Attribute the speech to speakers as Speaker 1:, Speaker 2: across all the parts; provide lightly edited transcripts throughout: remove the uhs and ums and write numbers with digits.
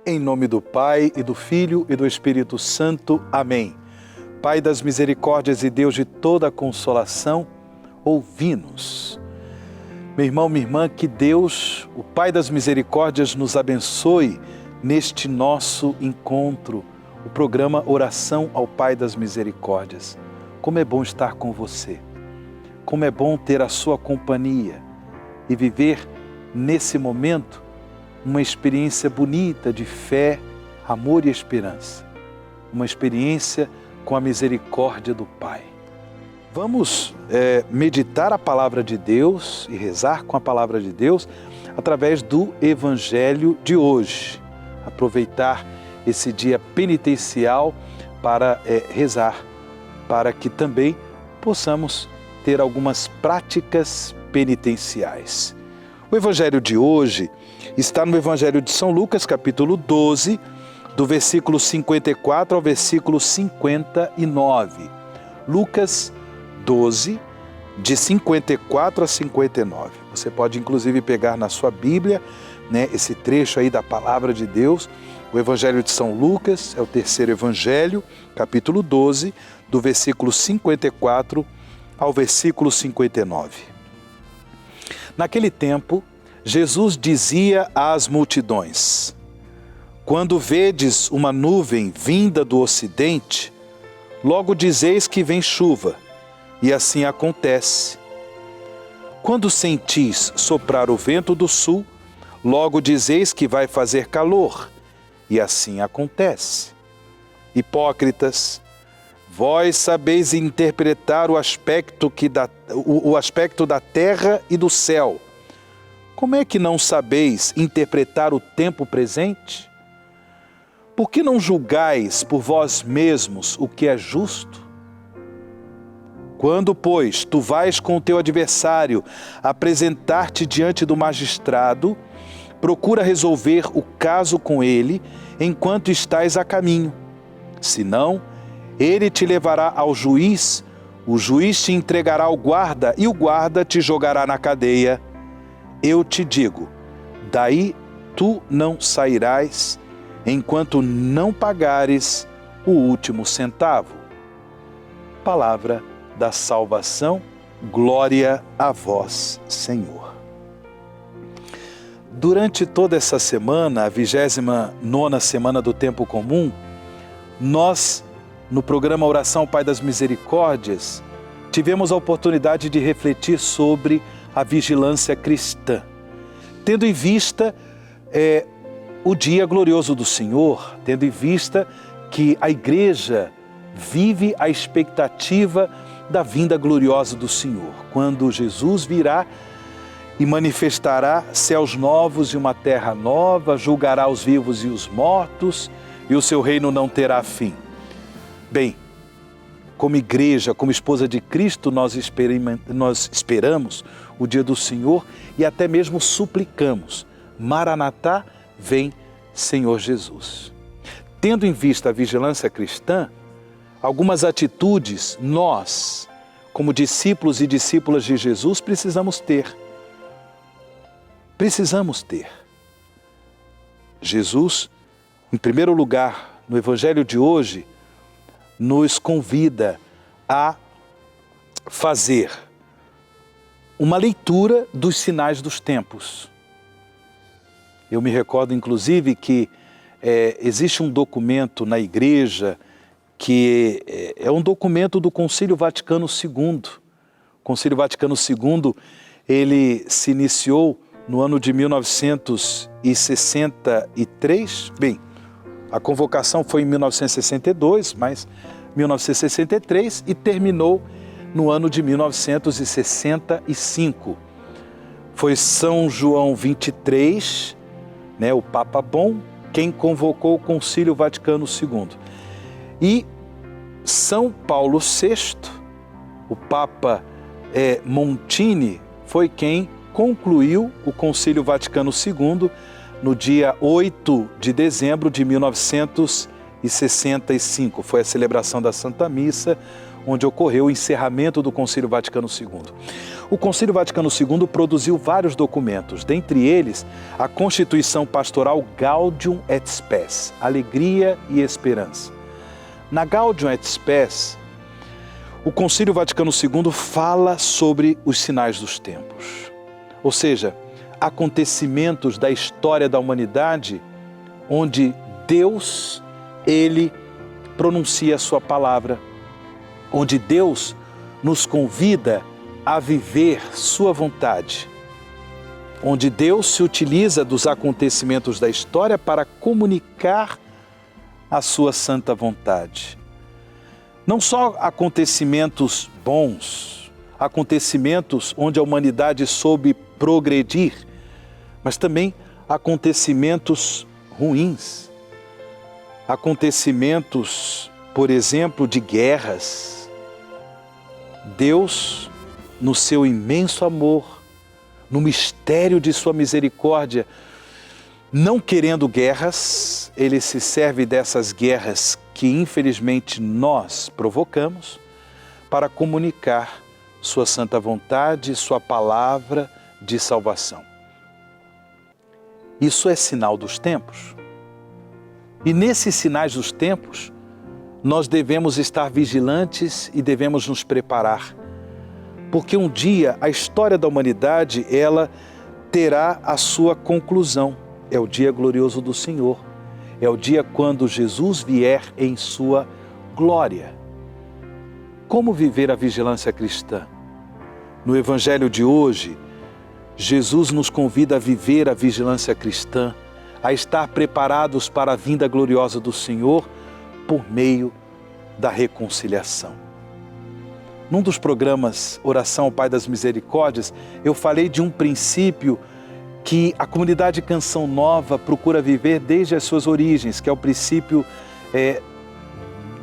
Speaker 1: Em nome do Pai, e do Filho, e do Espírito Santo. Amém. Pai das misericórdias e Deus de toda a consolação, ouvi-nos. Meu irmão, minha irmã, que Deus, o Pai das misericórdias, nos abençoe neste nosso encontro, o programa Oração ao Pai das Misericórdias. Como é bom estar com você, como é bom ter a sua companhia e viver nesse momento uma experiência bonita de fé, amor e esperança. Uma experiência com a misericórdia do Pai. Vamos meditar a palavra de Deus e rezar com a palavra de Deus através do Evangelho de hoje. Aproveitar esse dia penitencial para rezar, para que também possamos ter algumas práticas penitenciais. O Evangelho de hoje está no Evangelho de São Lucas, capítulo 12, do versículo 54 ao versículo 59. Lucas 12, de 54 a 59. Você pode inclusive pegar na sua Bíblia, esse trecho aí da palavra de Deus. O Evangelho de São Lucas é o terceiro Evangelho, capítulo 12, do versículo 54 ao versículo 59. Naquele tempo, Jesus dizia às multidões: quando vedes uma nuvem vinda do ocidente, logo dizeis que vem chuva, e assim acontece. Quando sentis soprar o vento do sul, logo dizeis que vai fazer calor, e assim acontece. Hipócritas, vós sabeis interpretar o aspecto da terra e do céu. Como é que não sabeis interpretar o tempo presente? Por que não julgais por vós mesmos o que é justo? Quando, pois, tu vais com o teu adversário apresentar-te diante do magistrado, procura resolver o caso com ele enquanto estás a caminho. Senão, ele te levará ao juiz, o juiz te entregará ao guarda e o guarda te jogará na cadeia. Eu te digo, daí tu não sairás enquanto não pagares o último centavo. Palavra da salvação, glória a vós, Senhor. Durante toda essa semana, a 29ª semana do Tempo Comum, nós, no programa Oração ao Pai das Misericórdias, tivemos a oportunidade de refletir sobre a vigilância cristã, tendo em vista o dia glorioso do Senhor, tendo em vista que a Igreja vive a expectativa da vinda gloriosa do Senhor, quando Jesus virá e manifestará céus novos e uma terra nova, julgará os vivos e os mortos, e o seu reino não terá fim. Bem, como igreja, como esposa de Cristo, nós esperamos o dia do Senhor e até mesmo suplicamos: Maranatá, vem, Senhor Jesus. Tendo em vista a vigilância cristã, algumas atitudes nós, como discípulos e discípulas de Jesus, precisamos ter. Precisamos ter. Jesus, em primeiro lugar, no Evangelho de hoje, nos convida a fazer uma leitura dos sinais dos tempos. Eu me recordo, inclusive, que existe um documento na Igreja que é um documento do Concílio Vaticano II. O Concílio Vaticano II, ele se iniciou no ano de 1963. Bem, a convocação foi em 1962, mas 1963, e terminou no ano de 1965. Foi São João XXIII, o Papa Bom, quem convocou o Concílio Vaticano II. E São Paulo VI, o Papa Montini, foi quem concluiu o Concílio Vaticano II no dia 8 de dezembro de 1965. Foi a celebração da Santa Missa, onde ocorreu o encerramento do Concílio Vaticano II. O Concílio Vaticano II produziu vários documentos, dentre eles a Constituição Pastoral Gaudium et Spes, Alegria e Esperança. Na Gaudium et Spes, o Concílio Vaticano II fala sobre os sinais dos tempos, ou seja, acontecimentos da história da humanidade onde Deus, Ele pronuncia a sua palavra, onde Deus nos convida a viver sua vontade, onde Deus se utiliza dos acontecimentos da história para comunicar a sua santa vontade. Não só acontecimentos bons, acontecimentos onde a humanidade soube progredir, mas também acontecimentos ruins, acontecimentos, por exemplo, de guerras. Deus, no seu imenso amor, no mistério de sua misericórdia, não querendo guerras, Ele se serve dessas guerras que infelizmente nós provocamos para comunicar sua santa vontade, sua palavra de salvação. Isso é sinal dos tempos. E nesses sinais dos tempos, nós devemos estar vigilantes e devemos nos preparar. Porque um dia a história da humanidade, ela terá a sua conclusão. É o dia glorioso do Senhor. É o dia quando Jesus vier em sua glória. Como viver a vigilância cristã? No Evangelho de hoje, Jesus nos convida a viver a vigilância cristã, a estar preparados para a vinda gloriosa do Senhor por meio da reconciliação. Num dos programas Oração ao Pai das Misericórdias, eu falei de um princípio que a comunidade Canção Nova procura viver desde as suas origens, que é o princípio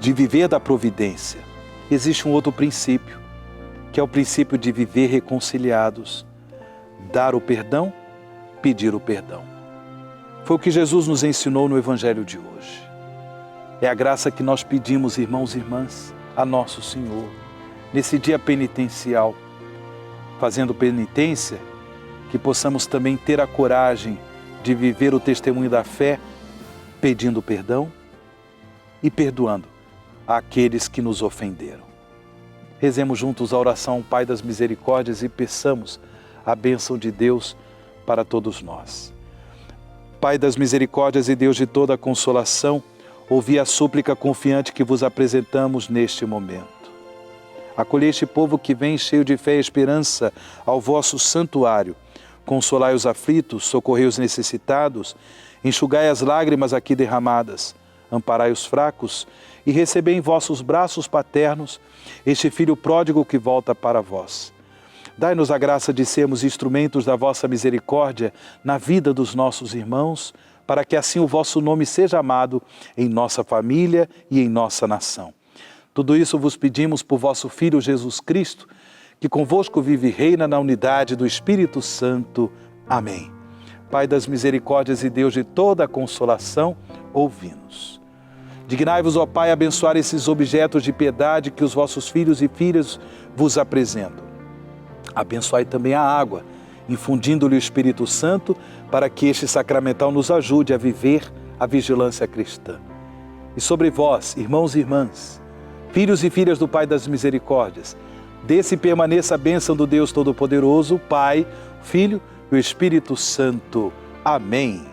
Speaker 1: de viver da providência. Existe um outro princípio, que é o princípio de viver reconciliados, dar o perdão, pedir o perdão. Foi o que Jesus nos ensinou no Evangelho de hoje. É a graça que nós pedimos, irmãos e irmãs, a nosso Senhor, nesse dia penitencial, fazendo penitência, que possamos também ter a coragem de viver o testemunho da fé, pedindo perdão e perdoando aqueles que nos ofenderam. Rezemos juntos a oração ao Pai das Misericórdias e peçamos a bênção de Deus para todos nós. Pai das Misericórdias e Deus de toda a consolação, ouvi a súplica confiante que vos apresentamos neste momento. Acolhei este povo que vem cheio de fé e esperança ao vosso santuário. Consolai os aflitos, socorrei os necessitados, enxugai as lágrimas aqui derramadas, amparai os fracos e recebei em vossos braços paternos este filho pródigo que volta para vós. Dai-nos a graça de sermos instrumentos da vossa misericórdia na vida dos nossos irmãos, para que assim o vosso nome seja amado em nossa família e em nossa nação. Tudo isso vos pedimos por vosso Filho Jesus Cristo, que convosco vive e reina na unidade do Espírito Santo. Amém. Pai das misericórdias e Deus de toda a consolação, ouvi-nos. Dignai-vos, ó Pai, abençoar esses objetos de piedade que os vossos filhos e filhas vos apresentam. Abençoai também a água, infundindo-lhe o Espírito Santo, para que este sacramental nos ajude a viver a vigilância cristã. E sobre vós, irmãos e irmãs, filhos e filhas do Pai das Misericórdias, desça e permaneça a bênção do Deus Todo-Poderoso, Pai, Filho e o Espírito Santo. Amém.